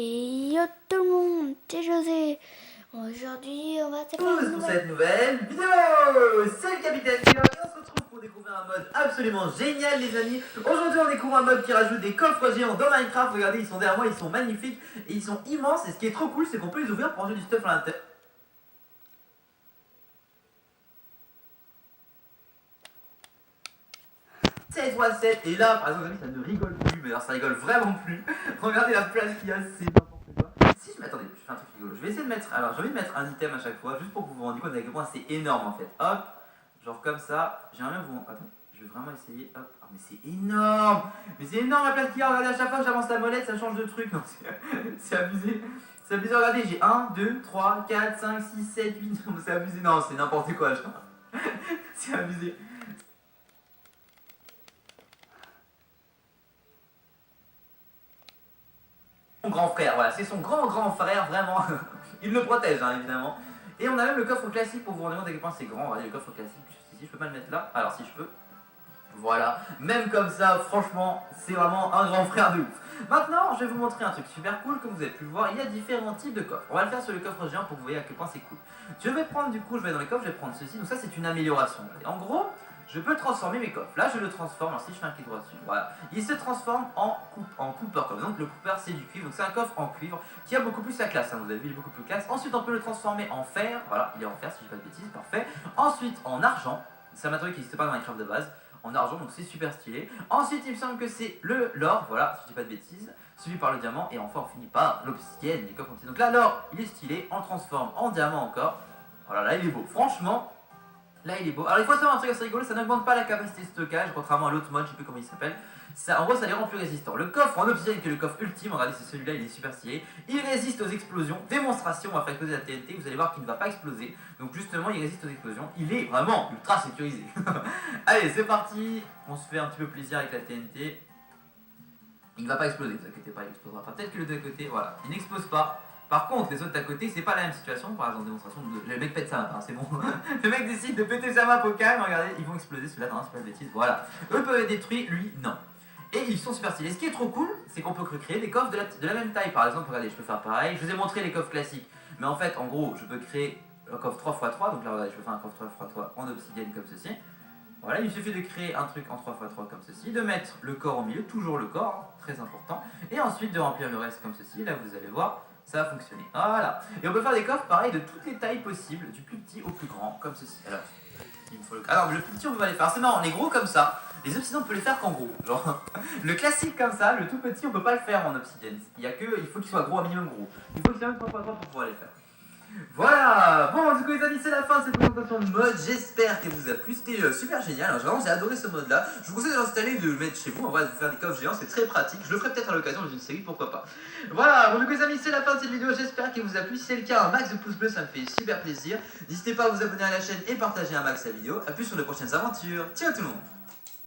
Et yo tout le monde, c'est José. Aujourd'hui, on va se faire Tous une pour nouvelle... cette nouvelle vidéo. C'est le Capitaine Killer et on se retrouve pour découvrir un mode absolument génial les amis. Aujourd'hui on découvre un mode qui rajoute des coffres géants dans Minecraft. Regardez, ils sont derrière moi, ils sont magnifiques et ils sont immenses. Et ce qui est trop cool, c'est qu'on peut les ouvrir pour ranger du stuff à l'intérieur. 7 x 7 et là par exemple les amis ça ne rigole plus, mais alors ça rigole vraiment plus. Regardez la place qu'il y a, c'est n'importe quoi. Si je m'attendais, je fais un truc rigolo, je vais essayer de mettre, alors j'ai envie de mettre un item à chaque fois juste pour que vous vous rendiez compte à quel point c'est énorme en fait. Hop, genre comme ça, j'aimerais bien vous... Attends, je vais vraiment essayer, hop, oh, mais c'est énorme. Mais c'est énorme la place qu'il y a, regardez à chaque fois que j'avance la molette ça change de truc, non c'est abusé. C'est abusé, regardez, j'ai 1, 2, 3, 4, 5, 6, 7, 8, c'est abusé, non c'est n'importe quoi, c'est abusé. Son grand frère, voilà, c'est son grand frère, vraiment. Il le protège, hein, évidemment. Et on a même le coffre classique pour vous rendre compte à quel point c'est grand. Regardez le coffre classique, juste ici, je peux pas le mettre là. Alors si je peux. Voilà, même comme ça, franchement, c'est vraiment un grand frère de ouf. Maintenant, je vais vous montrer un truc super cool, comme vous avez pu le voir, il y a différents types de coffres. On va le faire sur le coffre géant pour que vous voyez à quel point c'est cool. Je vais prendre du coup, je vais dans les coffres, je vais prendre ceci, donc ça c'est une amélioration. En gros, je peux transformer mes coffres. Là, je le transforme, alors si je fais un clic droit dessus, voilà, il se transforme en cooper coffre. Donc le cooper c'est du cuivre, donc c'est un coffre en cuivre qui a beaucoup plus sa classe, hein. Vous avez vu, il est beaucoup plus classe. Ensuite, on peut le transformer en fer, voilà, il est en fer si je dis pas de bêtises, parfait. Ensuite, en argent, c'est un matériau qui n'existe pas dans Minecraft de base. En argent, donc c'est super stylé. Ensuite, il me semble que c'est l'or, voilà, si je dis pas de bêtises, suivi par le diamant, et enfin on finit par l'obsidienne, les coffres entiers. Donc là, l'or, il est stylé, on le transforme en diamant encore. Voilà, là, il est beau. Franchement, là, il est beau. Alors, il faut savoir un truc assez rigolo, ça n'augmente pas la capacité de stockage, contrairement à l'autre mode, je sais plus comment il s'appelle. Ça, en gros, ça les rend plus résistants. Le coffre en obsidienne, qui est le coffre ultime, regardez, c'est celui-là, il est super stylé. Il résiste aux explosions. Démonstration, on va faire exploser la TNT, vous allez voir qu'il ne va pas exploser. Donc, justement, il résiste aux explosions. Il est vraiment ultra sécurisé. Allez, c'est parti. On se fait un petit peu plaisir avec la TNT. Il ne va pas exploser, ne vous inquiétez pas, il explosera pas. Peut-être que le d'à côté, voilà, il n'explose pas. Par contre, les autres d'à côté, c'est pas la même situation. Par exemple, démonstration, le mec pète sa map, hein, c'est bon. Le mec décide de péter sa map au calme, regardez, ils vont exploser, ceux-là, non, c'est pas de bêtises, voilà. Eux peuvent être détruits, lui, non. Et ils sont super stylés. Ce qui est trop cool, c'est qu'on peut recréer des coffres de la même taille. Par exemple, regardez, je peux faire pareil. Je vous ai montré les coffres classiques. Mais en fait, en gros, je peux créer un coffre 3x3. Donc là, regardez, je peux faire un coffre 3x3 en obsidienne comme ceci. Voilà, il suffit de créer un truc en 3x3 comme ceci, de mettre le corps au milieu, toujours le corps, hein, très important, et ensuite de remplir le reste comme ceci. Là, vous allez voir, ça va fonctionner. Voilà. Et on peut faire des coffres pareil de toutes les tailles possibles, du plus petit au plus grand, comme ceci. Alors, il me faut le... Alors, le plus petit, on peut pas les faire. C'est marrant, on est gros comme ça. Les obsidiens, on peut les faire qu'en gros. Genre, le classique comme ça, le tout petit, on peut pas le faire en obsidienne. Il faut qu'il soit gros, un minimum gros. Il faut qu'il soit même 3x3 pour pouvoir les faire. Voilà, bon du coup les amis c'est la fin de cette présentation de mode, j'espère qu'elle vous a plu, c'était super génial, alors, vraiment j'ai adoré ce mode là, je vous conseille de l'installer, de le mettre chez vous, on va faire des coffres géants, c'est très pratique, je le ferai peut-être à l'occasion dans une série, pourquoi pas. Voilà, bon du coup les amis c'est la fin de cette vidéo, j'espère qu'elle vous a plu, si c'est le cas un max de pouces bleus ça me fait super plaisir, n'hésitez pas à vous abonner à la chaîne et partager un max la vidéo, à plus sur de prochaines aventures, ciao tout le monde.